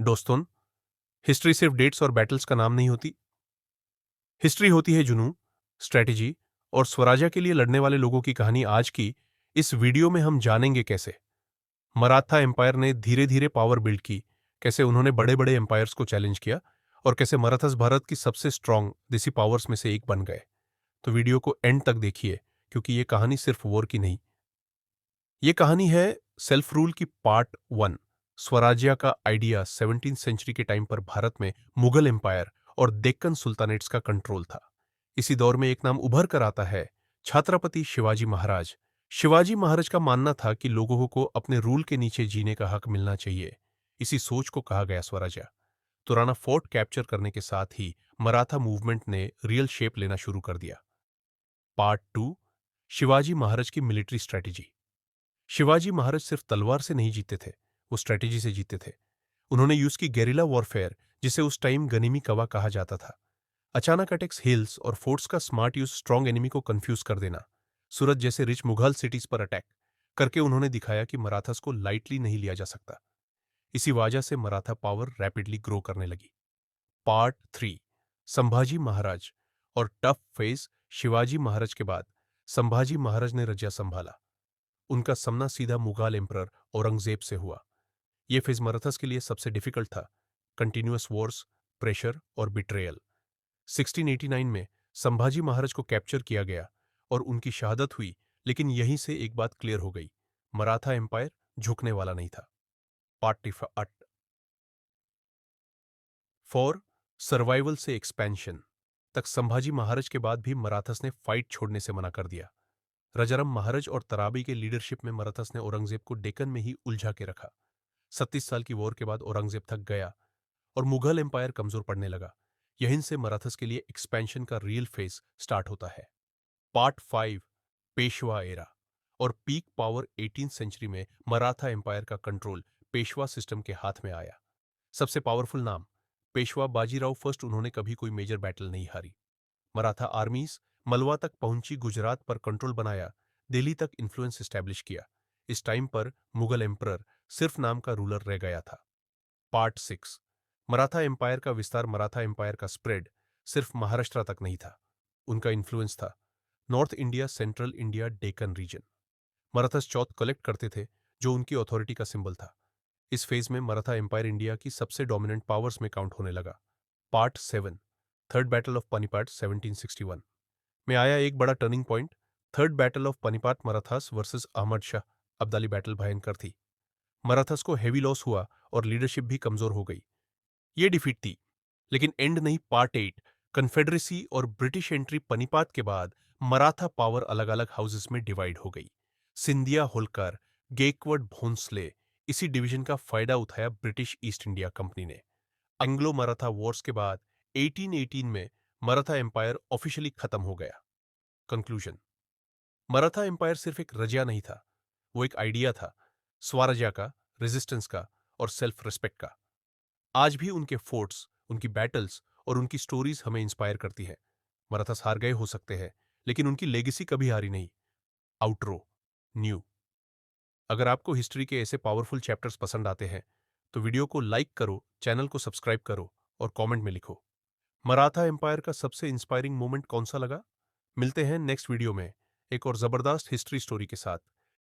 दोस्तों, हिस्ट्री सिर्फ डेट्स और बैटल्स का नाम नहीं होती। हिस्ट्री होती है जुनून, स्ट्रेटेजी और स्वराज्य के लिए लड़ने वाले लोगों की कहानी। आज की इस वीडियो में हम जानेंगे कैसे मराठा एम्पायर ने धीरे धीरे पावर बिल्ड की, कैसे उन्होंने बड़े बड़े एम्पायर्स को चैलेंज किया और कैसे मराठास भारत की सबसे स्ट्रांग देसी पावर्स में से एक बन गए। तो वीडियो को एंड तक देखिए, क्योंकि ये कहानी सिर्फ वॉर की नहीं, ये कहानी है सेल्फ रूल की पार्ट वन। स्वराज्य का आइडिया 17वीं सेंचुरी के टाइम पर भारत में मुगल एम्पायर और डेक्कन सुल्तानेट्स का कंट्रोल था। इसी दौर में एक नाम उभर कर आता है, छत्रपति शिवाजी महाराज। शिवाजी महाराज का मानना था कि लोगों को अपने रूल के नीचे जीने का हक मिलना चाहिए। इसी सोच को कहा गया स्वराज्य। तुराना फोर्ट कैप्चर करने के साथ ही मराठा मूवमेंट ने रियल शेप लेना शुरू कर दिया। पार्ट टू, शिवाजी महाराज की मिलिट्री स्ट्रेटेजी। शिवाजी महाराज सिर्फ तलवार से नहीं जीते थे, वो स्ट्रेटेजी से जीते थे। उन्होंने यूज की गेरिला वॉरफेयर, जिसे उस टाइम गनीमी कवा कहा जाता था। अचानक अटैक्स, हिल्स और फोर्ट्स का स्मार्ट यूज, स्ट्रॉन्ग एनिमी को कंफ्यूज कर देना। सूरत जैसे रिच मुगल सिटीज पर अटैक करके उन्होंने दिखाया कि मराठास को लाइटली नहीं लिया जा सकता। इसी वजह से मराठा पावर रैपिडली ग्रो करने लगी। पार्ट थ्री, संभाजी महाराज और टफ फेस। शिवाजी महाराज के बाद संभाजी महाराज ने रज्या संभाला। उनका सामना सीधा मुगल एम्परर औरंगजेब से हुआ। यह फेज मराठास के लिए सबसे डिफिकल्ट था। कंटिन्यूअस वॉर्स, प्रेशर और बिट्रेयल। 1689 में संभाजी महाराज को कैप्चर किया गया और उनकी शहादत हुई, लेकिन यहीं से एक बात क्लियर हो गई, मराठा एम्पायर झुकने वाला नहीं था। पार्ट 4, सर्वाइवल से एक्सपेंशन तक। संभाजी महाराज के बाद भी मराठास ने फाइट छोड़ने से मना कर दिया। रजाराम महाराज और तराबी के लीडरशिप में मराठास ने औरंगजेब को डेक्कन में ही उलझा के रखा। 37 साल की वॉर के बाद औरंगजेब थक गया और मुगल एम्पायर कमजोर पड़ने लगा। यहीं से मराठास के लिए एक्सपेंशन का रियल फेज स्टार्ट होता है। पार्ट 5, पेशवा एरा और पीक पावर। 18th सेंचुरी में मराठा एम्पायर का कंट्रोल पेशवा सिस्टम के हाथ में आया। सबसे पावरफुल नाम पेशवा बाजीराव फर्स्ट। उन्होंने कभी कोई मेजर बैटल नहीं हारी। मराठा आर्मीज मलवा तक पहुंची, गुजरात पर कंट्रोल बनाया, दिल्ली तक इन्फ्लुएंस एस्टैब्लिश किया। इस टाइम पर मुगल एम्परर सिर्फ नाम का रूलर रह गया था। पार्ट 6, मराठा एम्पायर का विस्तार। मराठा एम्पायर का स्प्रेड सिर्फ महाराष्ट्र तक नहीं था, उनका इन्फ्लुएंस था north India, central India, Deccan region. Marathas chauth collect करते थे, जो उनकी अथॉरिटी का सिंबल था। इस फेज में मराठा एम्पायर इंडिया की सबसे डोमिनेंट पावर्स में काउंट होने लगा। Part 7, third battle of Panipat 1761 में आया एक बड़ा turning point. Third battle of Panipat Marathas versus Ahmad Shah Abdali battle भयंकर थी। मराठास को हेवी लॉस हुआ और लीडरशिप भी कमजोर हो गई। ये डिफीट थी, लेकिन एंड नहीं। पार्ट 8, कन्फेडरेसी और ब्रिटिश एंट्री। पानीपत के बाद मराठा पावर अलग अलग हाउसेस में डिवाइड हो गई। सिंधिया होलकर, गेकवर्ड भोंसले। इसी डिवीजन का फायदा उठाया ब्रिटिश ईस्ट इंडिया कंपनी ने। एंग्लो मराठा वॉर्स के बाद 1818 में मराठा एम्पायर ऑफिशियली खत्म हो गया। कंक्लूजन, मराठा एम्पायर सिर्फ एक रजिया नहीं था, वो एक आइडिया था, स्वराज्य का, रेजिस्टेंस का और सेल्फ रिस्पेक्ट का। आज भी उनके फोर्ट्स, उनकी बैटल्स और उनकी स्टोरीज हमें इंस्पायर करती है। मराठास हार गए हो सकते हैं, लेकिन उनकी लेगेसी कभी हारी नहीं। Outro new. अगर आपको हिस्ट्री के ऐसे पावरफुल चैप्टर्स पसंद आते हैं, तो वीडियो को लाइक करो, चैनल को सब्सक्राइब करो और कमेंट में लिखो, मराठा एम्पायर का सबसे इंस्पायरिंग मोमेंट कौन सा लगा। मिलते हैं नेक्स्ट वीडियो में एक और जबरदस्त हिस्ट्री स्टोरी के साथ।